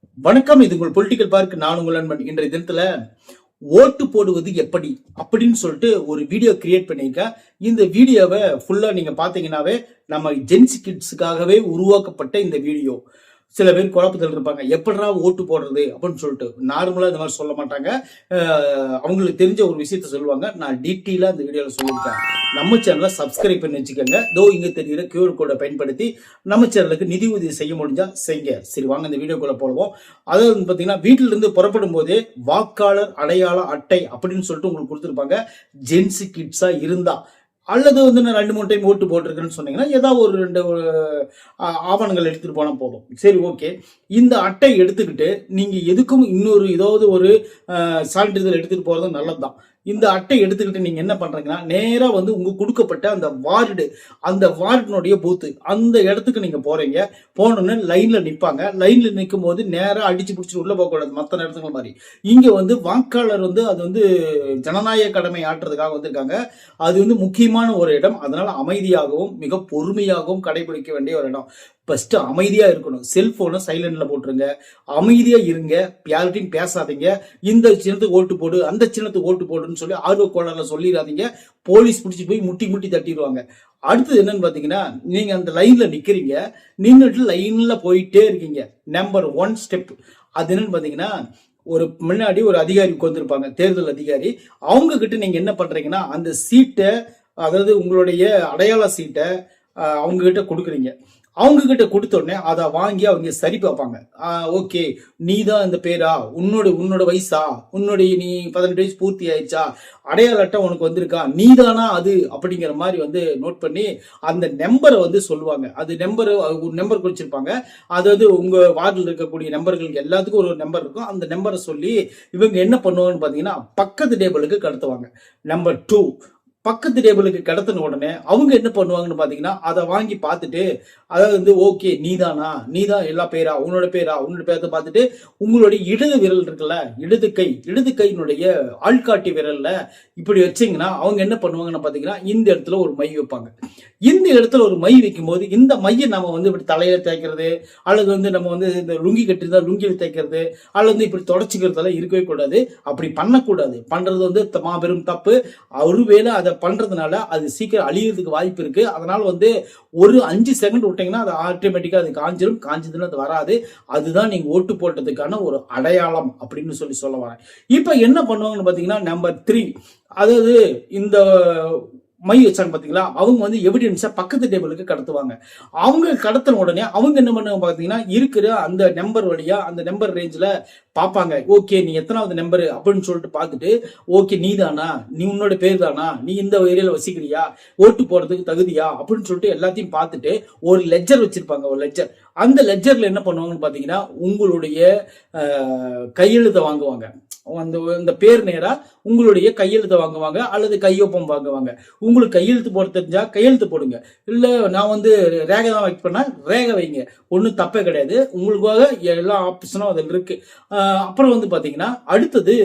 வணக்கம், இது உங்கள் பொலிட்டிக்கல் பார்க். நான் உங்கள் நண்பன். இன்றைய தினத்துல ஓட்டு போடுவது எப்படி அப்படின்னு சொல்லிட்டு ஒரு வீடியோ கிரியேட் பண்ணியிருக்கேன். இந்த வீடியோவை ஃபுல்லா நீங்க பாத்தீங்கன்னாவே நம்ம ஜென்சி கிட்ஸுக்காகவே உருவாக்கப்பட்ட இந்த வீடியோ. சில பேர் குழப்பத்தில் இருப்பாங்க, எப்படா ஓட்டு போடுறது அப்படின்னு சொல்லிட்டு. நார்மலா இந்த மாதிரி சொல்ல மாட்டாங்க, அவங்களுக்கு தெரிஞ்ச ஒரு விஷயத்த சொல்லுவாங்க. நான் டீட்டெயிலா இந்த வீடியோல சொல்லியிருக்கேன். நம்ம சேனலை சப்ஸ்கிரைப் பண்ணி வச்சுக்கோங்க. இங்க தெரிகிற கியூஆர் கோடை பயன்படுத்தி நம்ம சேனலுக்கு நிதி உதவி செய்ய முடிஞ்சா செய்யுங்க. சரி, வாங்க இந்த வீடியோக்குள்ள போடுவோம். அதாவது பாத்தீங்கன்னா, வீட்டில இருந்து புறப்படும் போதே வாக்காளர் அடையாள அட்டை அப்படின்னு சொல்லிட்டு உங்களுக்கு கொடுத்துருப்பாங்க. ஜென்சி கிட்ஸா இருந்தா அல்லது நான் 2-3 டைம் ஓட்டு போட்டிருக்கேன்னு சொன்னீங்கன்னா ஏதாவது ஒரு 2 ஆவணங்கள் எடுத்துட்டு போனா போதும். சரி, ஓகே. இந்த அட்டை எடுத்துக்கிட்டு நீங்க எதுக்கும் இன்னொரு ஏதாவது ஒரு சான்றிதழ் எடுத்துட்டு போறது நல்லதுதான். இந்த அட்டை எடுத்துக்கிட்டு நீங்க என்ன பண்றீங்கன்னா, நேரா உங்க கொடுக்கப்பட்ட அந்த வார்டினுடைய பூத்து அந்த இடத்துக்கு நீங்க போறீங்க. போனோன்னு லைன்ல நிப்பாங்க. லைன்ல நிற்கும் போது நேரா அடிச்சு பிடிச்சிட்டு உள்ள போகக்கூடாது. மற்ற நேரத்துக்கு மாதிரி இங்க வாக்காளர் அது ஜனநாயக கடமை ஆற்றுறதுக்காக வந்திருக்காங்க. அது முக்கியமான ஒரு இடம். அதனால அமைதியாகவும் மிக பொறுமையாகவும் கடைபிடிக்க வேண்டிய ஒரு இடம். ஃபர்ஸ்ட் அமைதியா இருக்கணும். செல்போனை சைலண்ட்ல போட்டுருங்க. அமைதியா இருங்க. யார்கிட்டையும் பேசாதீங்க. இந்த சின்னத்துக்கு ஓட்டு போடு, அந்த சின்னத்துக்கு ஓட்டு போடுன்னு சொல்லி ஆர்வ கோளாறுல சொல்லிடாதீங்க. போலீஸ் பிடிச்சி போய் முட்டி முட்டி தட்டிடுவாங்க. அடுத்தது என்னன்னு பாத்தீங்கன்னா, நீங்க அந்த லைன்ல நிக்கிறீங்க. நின்றுட்டு லைன்ல போயிட்டே இருக்கீங்க. நம்பர் 1 ஸ்டெப் அது என்னன்னு பாத்தீங்கன்னா, முன்னாடி ஒரு அதிகாரி உட்கார்ந்துருப்பாங்க, தேர்தல் அதிகாரி. அவங்க கிட்ட நீங்க என்ன பண்றீங்கன்னா, அந்த சீட்டை, அதாவது உங்களுடைய அடையாள சீட்டை அவங்க கிட்ட கொடுக்குறீங்க. அவங்க கிட்ட கொடுத்த உடனே அதை வாங்கி அவங்க சரி பார்ப்பாங்க. ஓகே, நீ தான் இந்த பேரா, உன்னோட வயசா, நீ 18 வயசு பூர்த்தி ஆயிடுச்சா, அடையாள அட்டை உனக்கு வந்திருக்கா, நீ தானா அது அப்படிங்கிற மாதிரி நோட் பண்ணி அந்த நம்பரை சொல்லுவாங்க. அது நம்பர் குறிச்சிருப்பாங்க. அதாவது உங்க வார்டில் இருக்கக்கூடிய நம்பர்களுக்கு எல்லாத்துக்கும் ஒரு நம்பர் இருக்கும். அந்த நம்பரை சொல்லி இவங்க என்ன பண்ணுவாங்கன்னு பாத்தீங்கன்னா, பக்கத்து டேபிளுக்கு கடத்துவாங்க. நம்பர் 2 பக்கத்து டேபிளுக்கு கடத்தின உடனே அவங்க என்ன பண்ணுவாங்கன்னு பாத்தீங்கன்னா, அதை வாங்கி பார்த்துட்டு, அதாவது ஓகே, நீதான் எல்லா பேரா, உன்னோட பேரத்தை பார்த்துட்டு உங்களுடைய இடது விரல் இருக்குல்ல, இடது கையினுடைய ஆள்காட்டி விரல்ல இப்படி வச்சீங்கன்னா அவங்க என்ன பண்ணுவாங்கன்னு பாத்தீங்கன்னா, இந்த இடத்துல ஒரு மை வைப்பாங்க. இந்த இடத்துல ஒரு மை வைக்கும் போது இந்த மையை நம்ம இப்படி தலையில தேய்க்கிறது, அல்லது நம்ம இந்த லுங்கி கட்டிருந்தா லுங்கியில் தேய்க்கிறது, அல்லது இப்படி தொடச்சிக்கிறதெல்லாம் இருக்கவே கூடாது. அப்படி பண்ணக்கூடாது. பண்றது மாபெரும் தப்பு. ஒருவேளை அதை பண்றதுனால அது சீக்கிரம் அழியறதுக்கு வாய்ப்பு இருக்கு. அதனால ஒரு 5 செகண்ட் விட்டீங்கன்னா அது ஆட்டோமேட்டிக்கா அது காஞ்சதுன்னு அது வராது. அதுதான் நீங்க ஓட்டு போட்டதுக்கான ஒரு அடையாளம் அப்படின்னு சொல்ல வரேன். இப்ப என்ன பண்ணுவாங்கன்னு பாத்தீங்கன்னா, நம்பர் 3, அதாவது இந்த மை வச்சாங்க பாத்தீங்களா, அவங்க எவிடன்ஸா பக்கத்து டேபிளுக்கு கடத்துவாங்க. அவங்க கடத்தின உடனே அவங்க என்ன பண்ணுவாங்க பாத்தீங்கன்னா, இருக்கிற அந்த நம்பர் வழியா அந்த நம்பர் ரேஞ்சில பாப்பாங்க. ஓகே, நீ எத்தனாவது நம்பர் அப்படின்னு சொல்லிட்டு பார்த்துட்டு, ஓகே, நீ உன்னோட பேர் தானா, நீ இந்த ஏரியால வசிக்கிறியா, ஓட்டு போறதுக்கு தகுதியா அப்படின்னு சொல்லிட்டு எல்லாத்தையும் பார்த்துட்டு ஒரு லெட்ஜர் வச்சிருப்பாங்க. ஒரு லெட்ஜர். அந்த லெட்ஜர்ல என்ன பண்ணுவாங்கன்னு பாத்தீங்கன்னா, உங்களுடைய கையெழுத்தை வாங்குவாங்க. அந்த பேர் நேரா உங்களுடைய கையெழுத்தை வாங்குவாங்க அல்லது கையொப்பம் வாங்குவாங்க. உங்களுக்கு கையெழுத்து போட தெரிஞ்சா கையெழுத்து போடுங்க. இல்ல நான் ரேகை தான் வைக்க பண்ணா ரேகை வைங்க. ஒன்றும் தப்பே கிடையாது. உங்களுக்காக எல்லா ஆப்ஷனும் அதில் இருக்கு. அப்புறம் பாத்தீங்கன்னா, அடுத்தது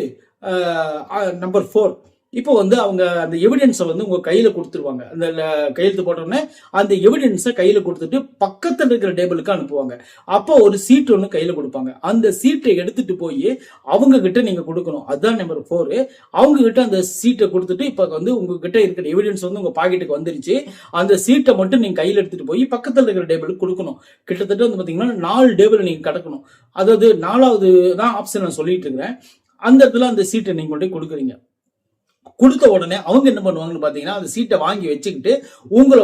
நம்பர் 4. இப்போ அவங்க அந்த எவிடன்ஸை உங்க கையில கொடுத்துருவாங்க. அந்த கையெழுத்து போட்டோன்னே அந்த எவிடன்ஸை கையில கொடுத்துட்டு பக்கத்துல இருக்கிற டேபிளுக்கு அனுப்புவாங்க. அப்போ ஒரு சீட் ஒன்று கையில கொடுப்பாங்க. அந்த சீட்டை எடுத்துட்டு போய் அவங்க கிட்ட நீங்க கொடுக்கணும். அதுதான் நம்பர் 4. அவங்க கிட்ட அந்த சீட்டை கொடுத்துட்டு, இப்ப உங்ககிட்ட இருக்கிற எவிடன்ஸ் உங்க பாக்கெட்டுக்கு வந்துருச்சு. அந்த சீட்டை மட்டும் நீங்க கையில எடுத்துட்டு போய் பக்கத்துல இருக்கிற டேபிளுக்கு கொடுக்கணும். கிட்டத்தட்ட பாத்தீங்கன்னா 4 டேபிள் நீங்க கடக்கணும். அதாவது 4வது தான் ஆப்ஷன் நான் சொல்லிட்டு இருக்கிறேன். அந்த இடத்துல அந்த சீட்டை நீங்க கொண்டு கொடுக்குறீங்க. கொடுத்த உடனே அவங்க என்ன பண்ணுவாங்கன்னு பாத்தீங்கன்னா, அந்த சீட்டை வாங்கி வச்சுக்கிட்டு உங்களை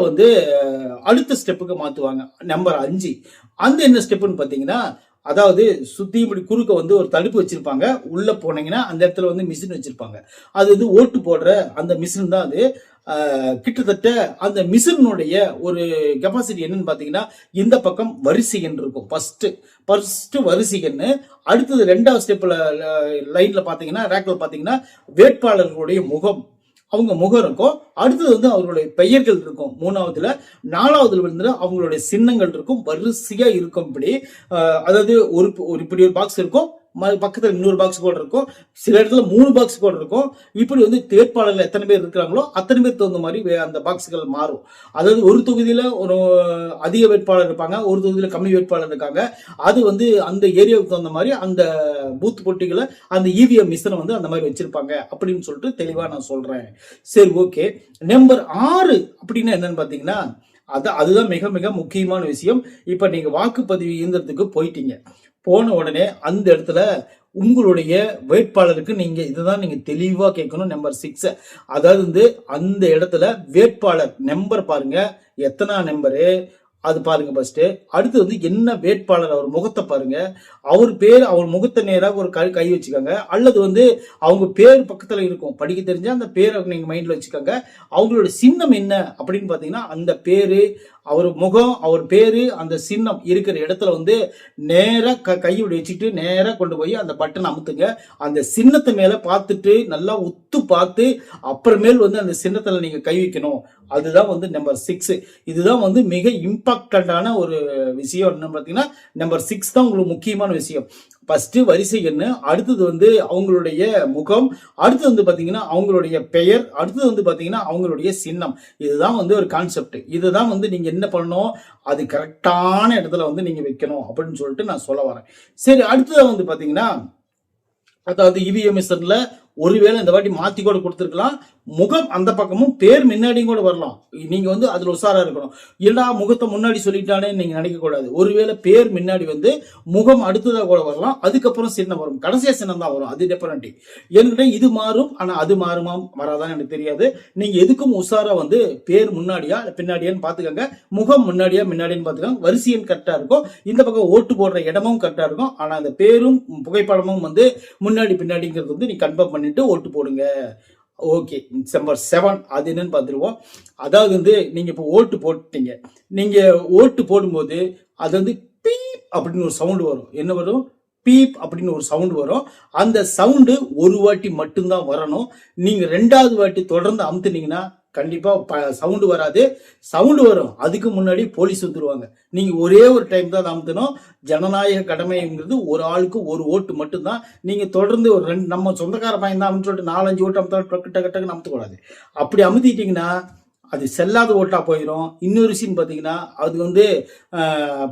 அடுத்த ஸ்டெப்புக்கு மாத்துவாங்க. நம்பர் 5. அந்த என்ன ஸ்டெப்னு பாத்தீங்கன்னா, அதாவது சுத்தி இப்படி குறுக்க ஒரு தடுப்பு வச்சிருப்பாங்க. உள்ள போனீங்கன்னா அந்த இடத்துல மிஷின் வச்சிருப்பாங்க. அது ஓட்டு போடுற அந்த மிஷின் தான் அது. கிட்டத்தட்ட அந்த மிஷினுடைய ஒரு கெப்பாசிட்டி என்னன்னு பாத்தீங்கன்னா, இந்த பக்கம் வரிசை எண் இருக்கும். ஃபர்ஸ்ட் வரிசை எண்ணு. அடுத்தது 2வது ஸ்டெப்ல லைன்ல பாத்தீங்கன்னா, ரேக்ல பாத்தீங்கன்னா வேட்பாளர்களுடைய முகம், அவங்க முகம் இருக்கும். அடுத்தது அவர்களுடைய பெயர்கள் இருக்கும் 3வதுல. 4வதுல அவங்களுடைய சின்னங்கள் இருக்கும். வரிசையா இருக்கும். இப்படி அதாவது இப்படி ஒரு பாக்ஸ் இருக்கும். பக்கத்துல இன்னொரு பாக்ஸ் கூட இருக்கும், சில இடத்துல 3 பாக்ஸ் கூட இருக்கும். இப்படி வந்து வேட்பாளர்கள் எத்தனை பேர் இருக்கிறாங்களோ அத்தனை பேர் தகுந்த மாதிரி அந்த பாக்ஸ்கள் மாறும். அதாவது ஒரு தொகுதியில ஒரு அதிக வேட்பாளர் இருப்பாங்க, ஒரு தொகுதியில கம்மி வேட்பாளர் இருக்காங்க. அது வந்து அந்த ஏரியாவுக்கு தகுந்த மாதிரி அந்த பூத் போட்டிகளை அந்த இவிஎம் மிஷினை வந்து அந்த மாதிரி வச்சிருப்பாங்க அப்படின்னு சொல்லிட்டு தெளிவா நான் சொல்றேன். சரி, ஓகே. நம்பர் 6 அப்படின்னா என்னன்னு பாத்தீங்கன்னா, அதுதான் மிக மிக முக்கியமான விஷயம். இப்ப நீங்க வாக்குப்பதிவு இயந்திரத்துக்கு போயிட்டீங்க, போன உடனே அந்த இடத்துல உங்களுடைய வேட்பாளருக்கு நீங்க இதுதான் நீங்க தெளிவா கேட்கணும். நம்பர் 6, அதாவது வந்து அந்த இடத்துல வேட்பாளர் நம்பர் பாருங்க, எத்தனை நம்பரு அது பாருங்க ஃபர்ஸ்ட். அடுத்து வந்து என்ன வேட்பாளர் அவர் முகத்தை பாருங்க, அவர் பேர், அவர் முகத்தை நேராக ஒரு கை வச்சுக்கோங்க. அல்லது வந்து அவங்க பேர் பக்கத்துல இருக்கும், படிக்க தெரிஞ்சா அந்த பேரை நீங்க மைண்ட்ல வச்சுக்கோங்க. அவங்களோட சின்னம் என்ன அப்படின்னு பாத்தீங்கன்னா, அந்த பேரு, அவர் முகம், அவர் பேரு, அந்த சின்னம் இருக்கிற இடத்துல வந்து நேரா கையை வச்சுட்டு நேரா கொண்டு போய் அந்த பட்டன் அமுத்துங்க. அந்த சின்னத்தை மேல பார்த்துட்டு நல்லா உத்து பார்த்து அப்புறமேல் வந்து அந்த சின்னத்துல நீங்க கை வைக்கணும். அதுதான் வந்து நம்பர் 6. இதுதான் வந்து மிக இம்பாக்டன்டான ஒரு விஷயம். என்ன பாத்தீங்கன்னா, நம்பர் 6 தான் உங்களுக்கு முக்கியமான விஷயம். ஃபர்ஸ்ட் வரிசை எண்ணு, அடுத்தது வந்து அவங்களுடைய முகம், அடுத்தது வந்து பாத்தீங்கன்னா அவங்களுடைய பெயர், அடுத்தது வந்து பாத்தீங்கன்னா அவங்களுடைய சின்னம். இதுதான் வந்து ஒரு கான்செப்ட். இதுதான் வந்து நீங்க என்ன பண்ணணும், அது கரெக்டான இடத்துல வந்து நீங்க வைக்கணும் அப்படின்னு சொல்லிட்டு நான் சொல்ல வரேன். சரி, அடுத்தது வந்து பாத்தீங்கன்னா, அதாவது இவிஎம் மிஷின்ல ஒருவேளை இந்த வாட்டி மாத்தி கூட கொடுத்துருக்கலாம், முகம் அந்த பக்கமும் பேர் முன்னாடியும் கூட வரலாம். நீங்க வந்து அதுல உஷாரா இருக்கணும். இல்லா முகத்தை முன்னாடி சொல்லிட்டானே நீங்க நினைக்க கூடாது. ஒருவேளை பேர் முன்னாடி வந்து முகம் அடுத்ததா கூட வரலாம், அதுக்கப்புறம் சின்னம் வரும், கடைசியா சின்னம் தான் வரும். அது டிஃபரெண்ட். என்கிட்ட இது மாறும், ஆனா அது மாறுமா வராதான்னு எனக்கு தெரியாது. நீங்க எதுக்கும் உஷாரா வந்து பேர் முன்னாடியா பின்னாடியான்னு பாத்துக்கோங்க, முகம் முன்னாடியா முன்னாடின்னு பாத்துக்கோங்க. வரிசையும் கரெக்டா இருக்கும், இந்த பக்கம் ஓட்டு போடுற இடமும் கரெக்டா இருக்கும். ஆனா அந்த பேரும் புகைப்படமும் வந்து முன்னாடி பின்னாடிங்கிறது வந்து நீ கன்ஃபார்ம் பண்ணிட்டு ஓட்டு போடுங்க. ஓகே, நம்பர் 7 அது என்னன்னு பார்த்துருவோம். அதாவது வந்து நீங்க இப்போ ஓட்டு போட்டீங்க, நீங்க ஓட்டு போடும்போது அது வந்து பீப் அப்படின்னு ஒரு சவுண்ட் வரும். என்ன வரும்? பீப் அப்படின்னு ஒரு சவுண்ட் வரும். அந்த சவுண்டு ஒரு வாட்டி மட்டும்தான் வரணும். நீங்க 2வது வாட்டி தொடர்ந்து அமுத்துனீங்கன்னா கண்டிப்பா சவுண்டு வராது. சவுண்டு வரும், அதுக்கு முன்னாடி போலீஸ் வந்துருவாங்க. நீங்க ஒரே ஒரு டைம் தான் அமுத்தணும். ஜனநாயக கடமைங்கிறது ஒரு ஆளுக்கு ஒரு ஓட்டு மட்டும்தான். நீங்க தொடர்ந்து ஒரு 2 நம்ம சொந்தக்கார பையன் தான் அப்படின்னு சொல்லிட்டு 4-5 ஓட்டு அமுத்த டக்கு அமுத்தக்கூடாது. அப்படி அமுத்திட்டீங்கன்னா அது செல்லாத ஓட்டா போயிடும். இன்னொரு விஷயம் பாத்தீங்கன்னா, அது வந்து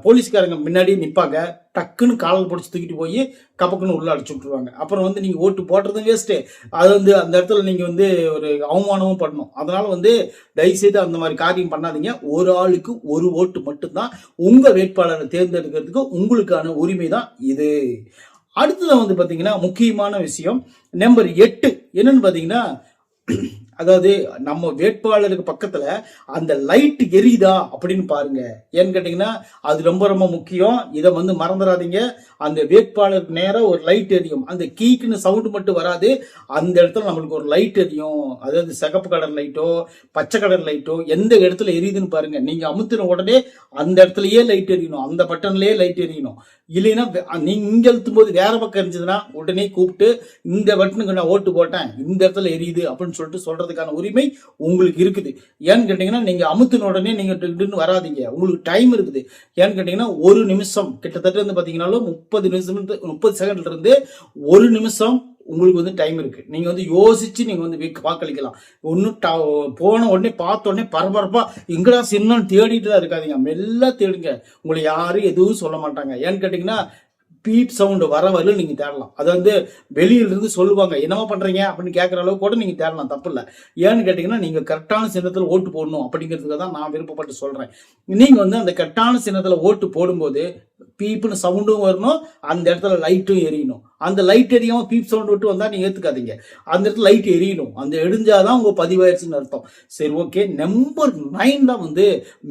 போலீஸ்காரங்க முன்னாடி நிப்பாங்க, டக்குன்னு காலில் பிடிச்சி தூக்கிட்டு போய் கப்பக்குன்னு உள்ள அடிச்சு விட்டுருவாங்க. அப்புறம் வந்து நீங்க ஓட்டு போடுறதும் வேஸ்ட்டு, அது வந்து அந்த இடத்துல நீங்க வந்து ஒரு அவமானமும் பண்ணணும். அதனால வந்து தயவுசெய்து அந்த மாதிரி காரியம் பண்ணாதீங்க. ஒரு ஆளுக்கு ஒரு ஓட்டு மட்டும்தான். உங்க வேட்பாளரை தேர்ந்தெடுக்கிறதுக்கு உங்களுக்கான உரிமை தான் இது. அடுத்தது வந்து பாத்தீங்கன்னா முக்கியமான விஷயம் நம்பர் 8 என்னன்னு பாத்தீங்கன்னா, அதாவது நம்ம வேட்பாளருக்கு பக்கத்துல அந்த லைட் எரியுதா அப்படின்னு பாருங்க. ஏன்னு கேட்டீங்கன்னா அது ரொம்ப ரொம்ப முக்கியம். இதை வந்து மறந்துடாதீங்க. அந்த வேட்பாளருக்கு நேரம் ஒரு லைட் எரியும். அந்த கீக்குன்னு சவுண்ட் மட்டும் வராது, அந்த இடத்துல நம்மளுக்கு ஒரு லைட் எரியும். அதாவது சிகப்பு கலர் லைட்டோ பச்சை கலர் லைட்டோ எந்த இடத்துல எரியுதுன்னு பாருங்க. நீங்க அமுத்தின உடனே அந்த இடத்துலயே லைட் எரியணும், அந்த பட்டன்லயே லைட் எரியணும். இல்லைன்னா நீங்க இங்க அழுத்தும் போது வேற பக்கம் இருந்துச்சுன்னா உடனே கூப்பிட்டு இந்த பட்டனுக்கு நான் ஓட்டு போட்டேன், இந்த இடத்துல எரியுது அப்படின்னு சொல்லிட்டு சொல்றதுக்கான உரிமை உங்களுக்கு இருக்குது. ஏன்னு கேட்டீங்கன்னா நீங்க அமுத்தின உடனே நீங்க வராதிங்க, உங்களுக்கு டைம் இருக்குது. ஏன்னு கேட்டீங்கன்னா 1 நிமிஷம் கிட்டத்தட்ட வந்து பாத்தீங்கன்னாலும் 30 செகண்ட்ல இருந்து 1 நிமிஷம் உங்களுக்கு வந்து டைம் இருக்கு. நீங்க வந்து யோசிச்சு நீங்க வந்து வாக்களிக்கலாம். ஒன்னும் போன உடனே பார்த்த உடனே பரபரப்பா எங்கடா சின்னம் தேடிட்டு தான் இருக்காதீங்க, மெல்ல தேடுங்க. உங்களை யாரும் எதுவும் சொல்ல மாட்டாங்க. ஏன்னு கேட்டீங்கன்னா பீப் சவுண்ட் வர வரலும் நீங்க தேடலாம். அது வந்து வெளியில இருந்து சொல்லுவாங்க என்னவா பண்றீங்க அப்படின்னு கேட்கற அளவுக்கு கூட நீங்க தேடலாம், தப்பு இல்லை. ஏன்னு கேட்டீங்கன்னா நீங்க கரெக்டான சின்னத்துல ஓட்டு போடணும் அப்படிங்கிறதுக்கு தான் நான் விருப்பப்பட்டு சொல்றேன். நீங்க வந்து அந்த கரெக்டான சின்னத்துல ஓட்டு போடும்போது பீப்னு சவுண்டும் வரணும், அந்த இடத்துல லைட்டும் எரியணும். அந்த லைட் எரியாம பீப் சவுண்ட் விட்டு வந்தா நீங்க ஏத்துக்காதீங்க. அந்த இடத்துல லைட் எரியணும், அந்த எரிஞ்சாதான் உங்க பதிவாயிருச்சுன்னு அர்த்தம். சரி, ஓகே. நம்பர் 9 தான் வந்து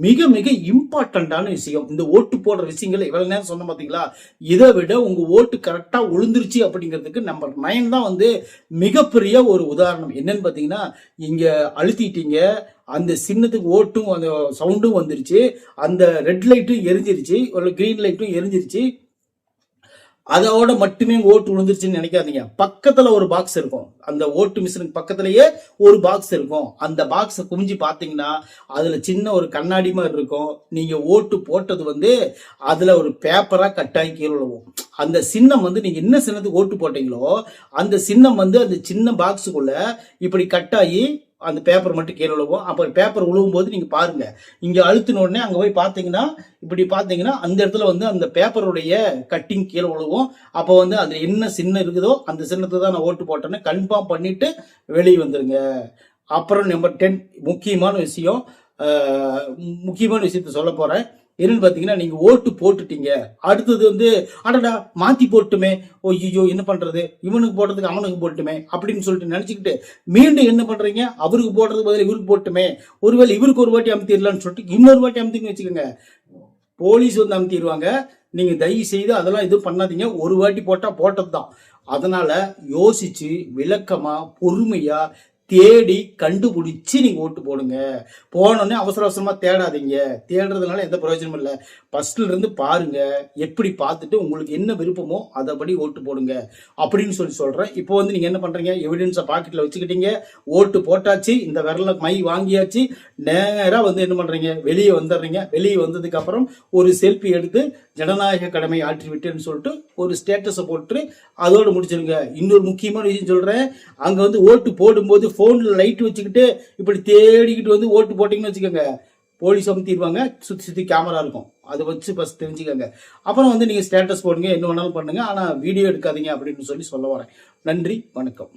மிக மிக இம்பார்ட்டன்டான விஷயம். இந்த ஓட்டு போடுற விஷயங்கள் இவ்வளவு நேரம் சொன்ன பாத்தீங்களா, இதை விட உங்க ஓட்டு கரெக்டா விழுந்துருச்சு அப்படிங்கிறதுக்கு நம்பர் 9 தான் வந்து மிகப்பெரிய ஒரு உதாரணம். என்னன்னு பாத்தீங்கன்னா, இங்க அழுத்திட்டீங்க, அந்த சின்னத்துக்கு ஓட்டும் அந்த சவுண்டும் வந்துருச்சு, அந்த ரெட் லைட்டும் எரிஞ்சிருச்சு, ஒரு கிரீன் லைட்டும் எரிஞ்சிருச்சு. அதோட மட்டுமே ஓட்டு விழுந்துருச்சுன்னு நினைக்காதீங்க. பக்கத்துல ஒரு பாக்ஸ் இருக்கும், அந்த ஓட்டு மிஷினுக்கு பக்கத்திலேயே ஒரு பாக்ஸ் இருக்கும். அந்த பாக்ஸை குமிஞ்சு பாத்தீங்கன்னா அதுல சின்ன ஒரு கண்ணாடி மாதிரி இருக்கும். நீங்க ஓட்டு போட்டது வந்து அதுல ஒரு பேப்பரா கட்டாயி கீழே விழுவும். அந்த சின்னம் வந்து நீங்க என்ன சின்னத்துக்கு ஓட்டு போட்டீங்களோ அந்த சின்னம் வந்து அந்த சின்ன பாக்ஸுக்குள்ள இப்படி கட்டாயி அந்த பேப்பர் மட்டும் கீழே விழுவும். அப்போ பேப்பர் விழுவும் போது நீங்க பாருங்க, இங்க அழுத்தின உடனே அங்க போய் பாத்தீங்கன்னா இப்படி பாத்தீங்கன்னா அந்த இடத்துல வந்து அந்த பேப்பருடைய கட்டிங் கீழே விழுவும். அப்போ வந்து அதுல என்ன சின்னம் இருக்குதோ அந்த சின்னத்தை தான் நான் ஓட்டு போட்டேன்னு கன்ஃபார்ம் பண்ணிட்டு வெளியே வந்துருங்க. அப்புறம் நம்பர் 10 முக்கியமான விஷயத்த சொல்ல போறேன். என்னன்னு பாத்தீங்கன்னா, நீங்க ஓட்டு போட்டுட்டீங்க, அடுத்தது வந்து அடடா மாத்தி போட்டுமே, ஐயோ என்ன பண்றது, இவனுக்கு போடுறதுக்கு அவனுக்கு போட்டுமே அப்படின்னு சொல்லிட்டு நினைச்சுக்கிட்டு மீண்டும் என்ன பண்றீங்க, அவருக்கு போடுறது பதில் இவருக்கு போட்டுமே, ஒருவேளை இவருக்கு ஒரு வாட்டி அமுத்திடலான்னு சொல்லிட்டு இன்னொரு வாட்டி அமுத்தின்னு வச்சுக்கோங்க, போலீஸ் வந்து அமுத்திடுவாங்க. நீங்க தயவு செய்து அதெல்லாம் எதுவும் பண்ணாதீங்க. ஒரு வாட்டி போட்டா போட்டது தான். அதனால யோசிச்சு விளக்கமா பொறுமையா தேடி கண்டுபிடிச்சு நீங்க ஓட்டு போடுங்க. போனோடனே அவசர அவசரமா தேடாதீங்க. தேடுறதுனால எந்த பிரயோஜனமும் இல்லை. ஃபர்ஸ்ட்ல இருந்து பாருங்க, எப்படி பார்த்துட்டு உங்களுக்கு என்ன விருப்பமோ அதபடி ஓட்டு போடுங்க அப்படின்னு சொல்றேன். இப்போ வந்து நீங்க என்ன பண்றீங்க, எவிடன்ஸை பாக்கெட்ல வச்சுக்கிட்டீங்க, ஓட்டு போட்டாச்சு, இந்த விரல மை வாங்கியாச்சு, நேரா வந்து என்ன பண்றீங்க, வெளியே வந்துடுறீங்க. வெளியே வந்ததுக்கு அப்புறம் ஒரு செல்ஃபி எடுத்து ஜனநாயக கடமை ஆற்றி விட்டேன்னு சொல்லிட்டு ஒரு ஸ்டேட்டஸை போட்டு அதோட முடிச்சிருங்க. இன்னொரு முக்கியமான விஷயம் சொல்றேன், அங்க வந்து ஓட்டு போடும்போது போன்ல லைட் வச்சுக்கிட்டு இப்படி தேடிக்கிட்டு வந்து ஓட்டு போட்டீங்கன்னு வச்சுக்கோங்க, போலீஸ் அமுத்திடுவாங்க. சுத்தி சுத்தி கேமரா இருக்கும், அதை வச்சு ஃபர்ஸ்ட் தெரிஞ்சுக்கோங்க. அப்புறம் வந்து நீங்க ஸ்டேட்டஸ் போடுங்க, என்ன வேணாலும் பண்ணுங்க, ஆனா வீடியோ எடுக்காதீங்க அப்படின்னு சொல்ல வரேன். நன்றி, வணக்கம்.